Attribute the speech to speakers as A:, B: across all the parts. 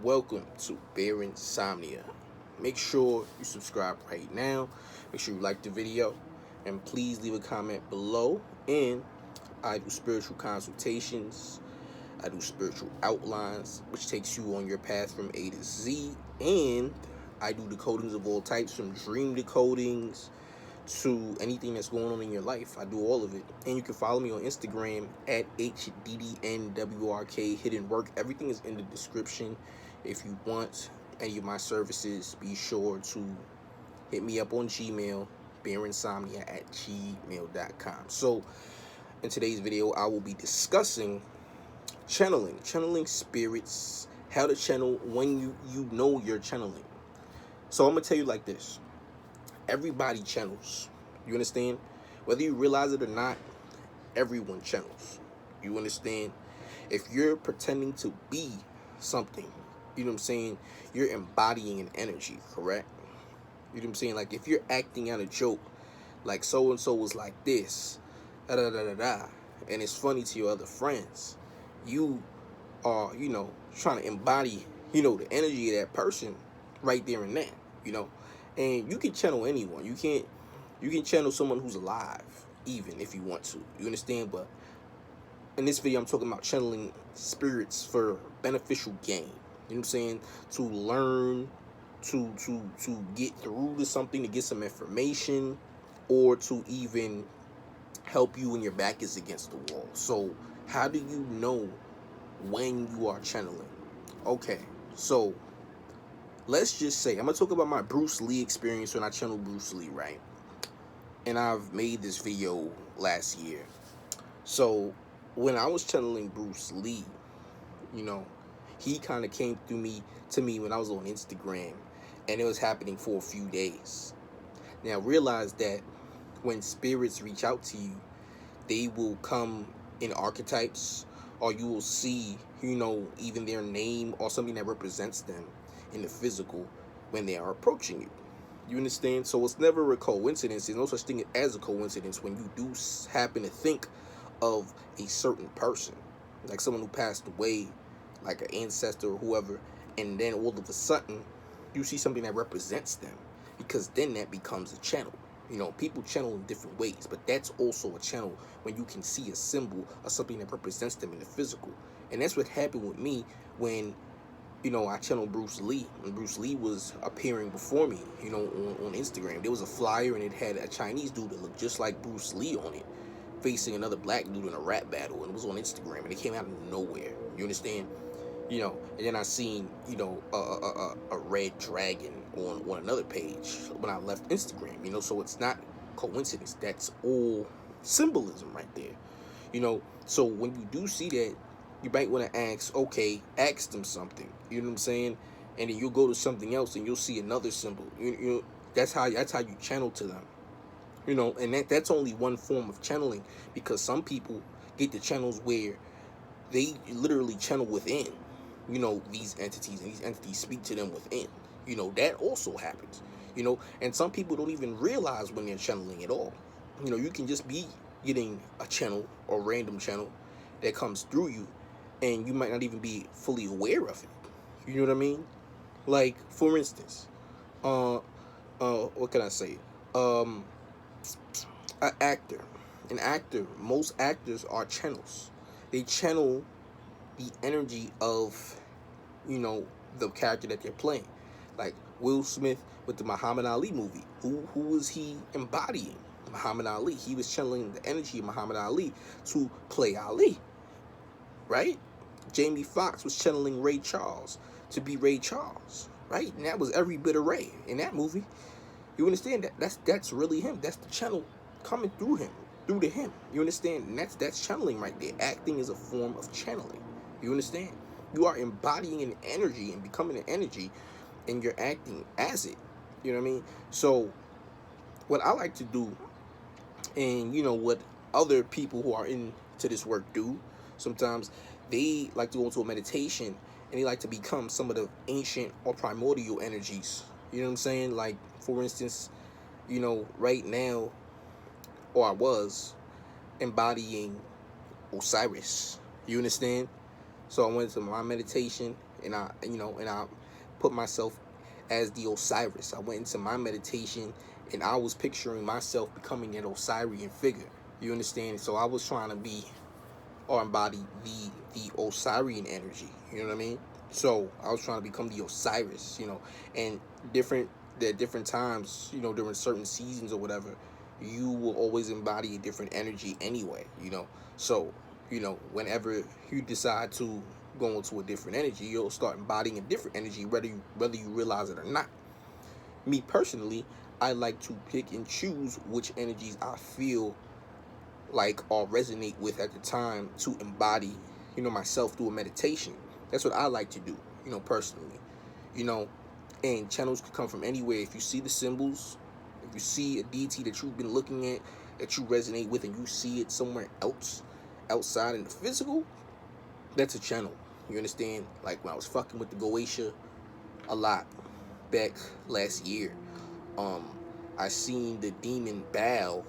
A: welcome to Bear Insomnia. Make sure you subscribe right now. Make sure you like the video, and please leave a comment below. And I do spiritual consultations. I do spiritual outlines, which takes you on your path from A to Z. And I do decodings of all types, from dream decodings to anything that's going on in your life. I do all of it. And you can follow me on Instagram at HDDNWRK Hidden Work. Everything is in the description. If you want any of my services, be sure to hit me up on Gmail, bearinsomnia@gmail.com. So in today's video, I will be discussing channeling spirits, how to channel when you know you're channeling. So I'm gonna tell you like this: everybody channels. You understand? Whether you realize it or not, everyone channels. You understand? If you're pretending to be something, you know what I'm saying, you're embodying an energy, correct? You know what I'm saying? Like if you're acting out a joke, like so and so was like this, da da da da da, and it's funny to your other friends, you are, trying to embody, the energy of that person right there and then, and you can channel anyone. You can channel someone who's alive, even if you want to. You understand? But in this video, I'm talking about channeling spirits for beneficial gain. You know what I'm saying? To learn, to get through to something, to get some information, or to even help you when your back is against the wall. So how do you know when you are channeling? Okay, so let's just say, I'm going to talk about my Bruce Lee experience when I channeled Bruce Lee, right? And I've made this video last year. So when I was channeling Bruce Lee, he kind of came to me when I was on Instagram, and it was happening for a few days. Now realize that when spirits reach out to you, they will come in archetypes, or you will see, even their name or something that represents them in the physical when they are approaching you. You understand? So it's never a coincidence. There's no such thing as a coincidence when you do happen to think of a certain person, like someone who passed away, like an ancestor or whoever, and then all of a sudden you see something that represents them, because then that becomes a channel. People channel in different ways, but that's also a channel when you can see a symbol or something that represents them in the physical. And that's what happened with me when I channeled Bruce Lee, and Bruce Lee was appearing before me, on Instagram. There was a flyer, and it had a Chinese dude that looked just like Bruce Lee on it, facing another black dude in a rap battle, and it was on Instagram, and it came out of nowhere. You understand? And then I seen, a red dragon on another page when I left Instagram, so it's not coincidence. That's all symbolism right there, So when you do see that, you might want to ask them something, you know what I'm saying? And then you'll go to something else and you'll see another symbol. That's how you channel to them, and that's only one form of channeling, because some people get the channels where they literally channel within, these entities, and these entities speak to them within. That also happens, and some people don't even realize when they're channeling at all. You can just be getting a channel or random channel that comes through you, and you might not even be fully aware of it. You know what I mean? Like, for instance, what can I say? An actor. Most actors are channels. They channel the energy of, the character that they're playing. Like Will Smith with the Muhammad Ali movie. Who was he embodying? Muhammad Ali. He was channeling the energy of Muhammad Ali to play Ali, right? Jamie Foxx was channeling Ray Charles to be Ray Charles, right? And that was every bit of Ray in that movie. You understand that? That's really him. That's the channel coming through to him. You understand? And that's channeling right there. Acting is a form of channeling. You understand? You are embodying an energy and becoming an energy, and you're acting as it. You know what I mean? So what I like to do, and what other people who are into this work do, sometimes they like to go into a meditation, and they like to become some of the ancient or primordial energies. You know what I'm saying? Like, for instance, right now, or I was embodying Osiris. You understand? So I went to my meditation, and I put myself as the Osiris. I went into my meditation, and I was picturing myself becoming an Osirian figure. You understand? So I was trying to be or embody the Osirian energy. You know what I mean? So I was trying to become the Osiris. And at different times, during certain seasons or whatever, you will always embody a different energy anyway. So whenever you decide to go into a different energy, you'll start embodying a different energy, whether you realize it or not. Me personally, I like to pick and choose which energies I feel like or resonate with at the time to embody, myself through a meditation. That's what I like to do, personally. And channels can come from anywhere. If you see the symbols, if you see a deity that you've been looking at, that you resonate with, and you see it somewhere else, outside in the physical, that's a channel. You understand? Like when I was fucking with the Goetia a lot back last year, I seen the demon bow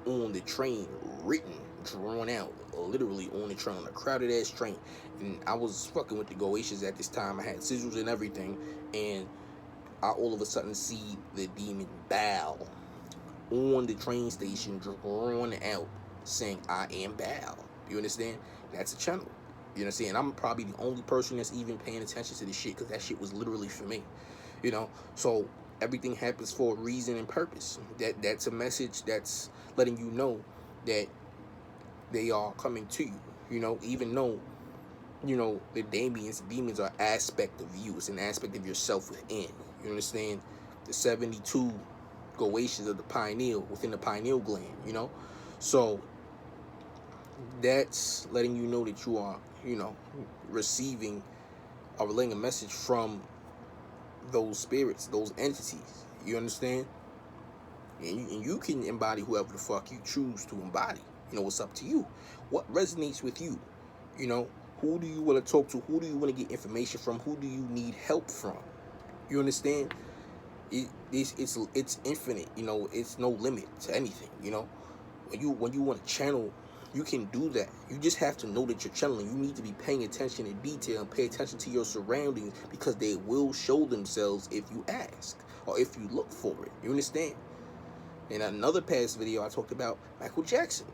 A: on the train, written, drawn out, literally on the train, on a crowded ass train. And I was fucking with the Goetias at this time. I had sigils and everything, and I all of a sudden see the demon bow on the train station, drawn out, saying, "I am Bow." You understand? That's a channel. You understand? I'm probably the only person that's even paying attention to this shit, because that shit was literally for me. So everything happens for a reason and purpose. That's a message that's letting you know that they are coming to you. Even though the demons are aspect of you. It's an aspect of yourself within. You understand? The 72 Goetias of the pineal, within the pineal gland. So that's letting you know that you are receiving or relaying a message from those spirits, those entities. You understand? And you can embody whoever the fuck you choose to embody. It's up to you. What resonates with you? Who do you want to talk to? Who do you want to get information from? Who do you need help from? You understand? It's infinite. It's no limit to anything. When you want to channel, you can do that. You just have to know that you're channeling. You need to be paying attention in detail and pay attention to your surroundings, because they will show themselves if you ask or if you look for it. You understand? In another past video, I talked about Michael Jackson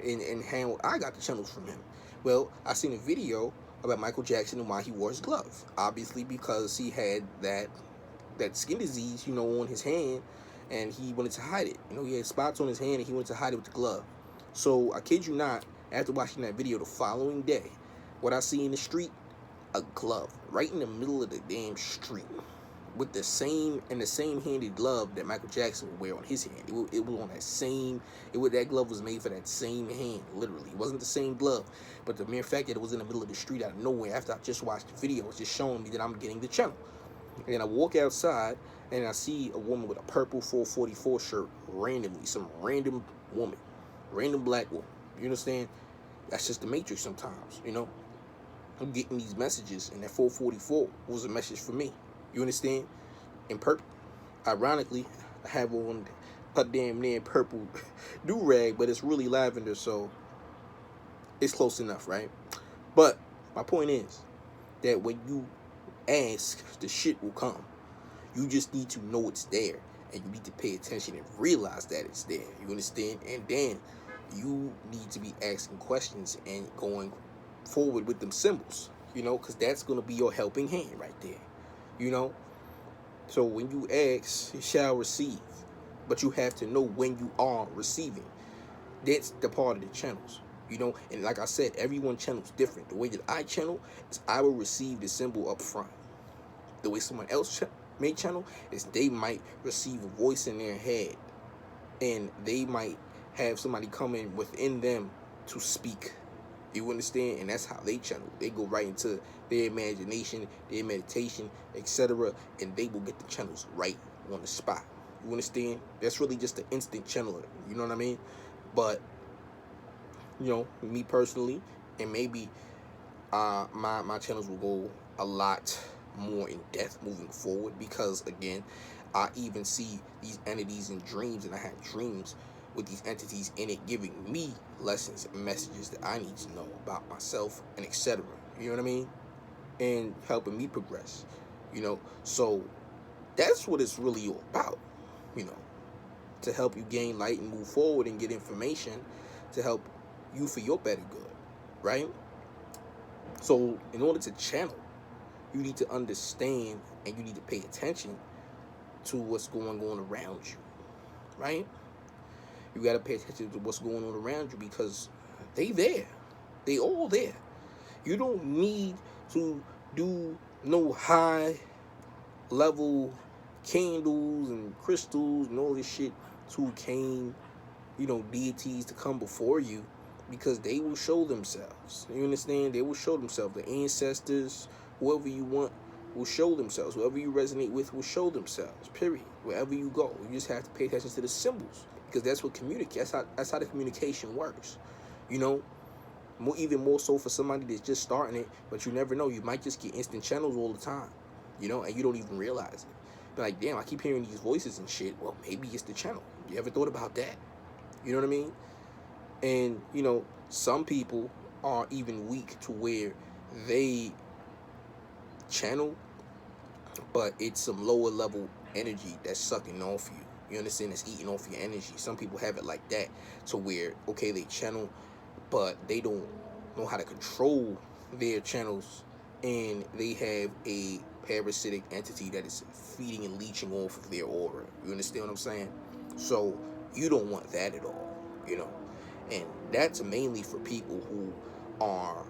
A: and how I got the channels from him. Well, I seen a video about Michael Jackson and why he wore his glove. Obviously, because he had that skin disease, on his hand, and he wanted to hide it. He had spots on his hand, and he wanted to hide it with the glove. So, I kid you not, after watching that video the following day, what I see in the street, a glove right in the middle of the damn street, with the same handed glove that Michael Jackson would wear on his hand. It was on that same. That glove was made for that same hand. Literally, it wasn't the same glove, but the mere fact that it was in the middle of the street out of nowhere, after I just watched the video, was just showing me that I'm getting the channel. And then I walk outside and I see a woman with a purple 444 shirt randomly, some random woman, random black woman. You understand? That's just the Matrix sometimes. I'm getting these messages, and that 444 was a message for me. You understand? In purple. Ironically, I have on a damn near purple do-rag, but it's really lavender, so it's close enough, right? But my point is that when you ask, the shit will come. You just need to know it's there, and you need to pay attention and realize that it's there. You understand? And then you need to be asking questions and going forward with them symbols, because that's going to be your helping hand right there. So when you ask, you shall receive. But you have to know when you are receiving. That's the part of the channels. And like I said, everyone channels different. The way that I channel is I will receive the symbol up front. The way someone else may channel is they might receive a voice in their head, and they might have somebody come in within them to speak. You understand? And that's how they channel. They go right into their imagination, their meditation, etc., and they will get the channels right on the spot. You understand? That's really just an instant channeler. You know what I mean? But me personally, and maybe my channels will go a lot more in depth moving forward, because again, I even see these entities in dreams, and I have dreams with these entities in it, giving me lessons and messages that I need to know about myself, and etc. You know what I mean? and helping me progress, So that's what it's really all about, you know, to help you gain light and move forward and get information to help you for your better good, right? So in order to channel, you need to understand and you need to pay attention to what's going on around you, right? You got to pay attention to what's going on around you because they there. They all there. You don't need to do no high level candles and crystals and all this shit to obtain, deities to come before you, because they will show themselves. You understand? They will show themselves. The ancestors, whoever you want, will show themselves. Whoever you resonate with will show themselves. Period. Wherever you go, you just have to pay attention to the symbols, because that's what communicates. That's how the communication works. Even more so for somebody that's just starting it, but you never know. You might just get instant channels all the time, and you don't even realize it. But like, damn, I keep hearing these voices and shit. Well, maybe it's the channel. You ever thought about that? You know what I mean? And, some people are even weak to where they channel, but it's some lower level energy that's sucking off you. You understand? It's eating off your energy. Some people have it like that, to where, okay, they channel, but they don't know how to control their channels, and they have a parasitic entity that is feeding and leeching off of their aura. You understand what I'm saying? So you don't want that at all, and that's mainly for people who are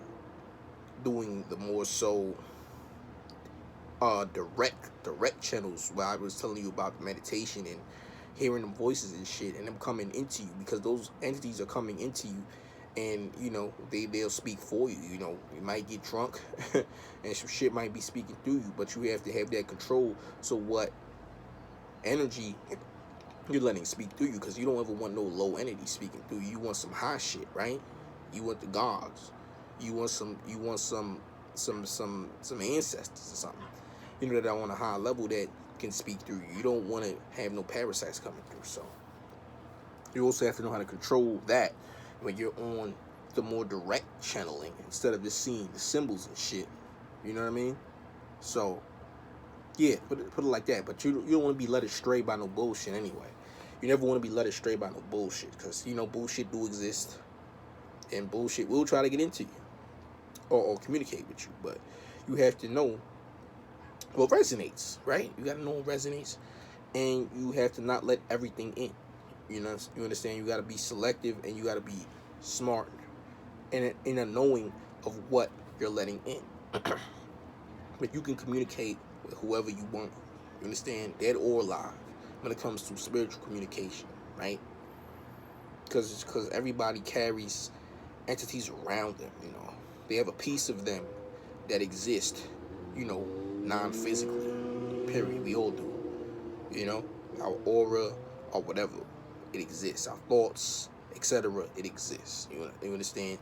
A: doing the more so direct channels, where I was telling you about the meditation and hearing them voices and shit, and them coming into you, because those entities are coming into you, and they'll speak for you. You might get drunk and some shit might be speaking through you, but you have to have that control. So what energy you're letting speak through you, because you don't ever want no low energy speaking through you. You want some high shit, right? You want the gods. You want some ancestors or something, that are on a high level that can speak through you. You don't want to have no parasites coming through. So you also have to know how to control that when you're on the more direct channeling, instead of just seeing the symbols and shit. You know what I mean? So yeah, put it like that. But you don't want to be led astray by no bullshit anyway. You never want to be led astray by no bullshit, because bullshit do exist, and bullshit will try to get into you or communicate with you. But you have to know what resonates, right? You got to know what resonates, and you have to not let everything in. You understand? You got to be selective, and you got to be smart in a knowing of what you're letting in. But you can communicate with whoever you want. You understand? Dead or alive, when it comes to spiritual communication, right? Because everybody carries entities around them. They have a piece of them that exists, non-physically. Period. We all do. Our aura or whatever, it exists. Our thoughts, etc., it exists. You understand?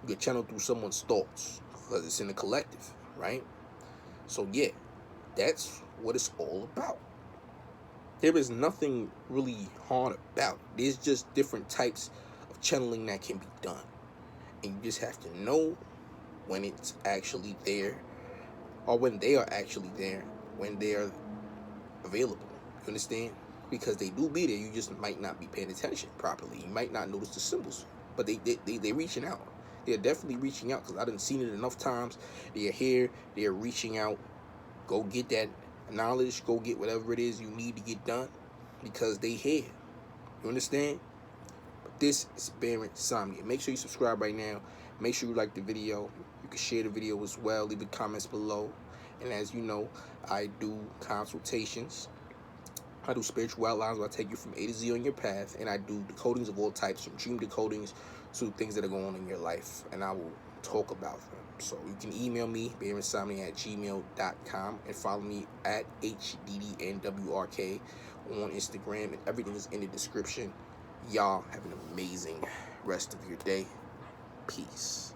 A: You get channeled through someone's thoughts because it's in the collective, right? So yeah, that's what it's all about. There is nothing really hard about it. There's just different types of channeling that can be done, and you just have to know when it's actually there, or when they are actually there, when they are available. You understand? Because they do be there. You just might not be paying attention properly. You might not notice the symbols, but they're reaching out. They're definitely reaching out, because I done seen it enough times. They're here. They're reaching out. Go get that knowledge. Go get whatever it is you need to get done, because they here. You understand? But this is Baron Somnia. Make sure you subscribe right now. Make sure you like the video. You can share the video as well. Leave the comments below. And as you know, I do consultations. I do spiritual outlines where I take you from A to Z on your path, and I do decodings of all types, from dream decodings to things that are going on in your life, and I will talk about them. So you can email me, BaronSomnia@gmail.com, and follow me at HDDNWRK on Instagram, and everything is in the description. Y'all have an amazing rest of your day. Peace.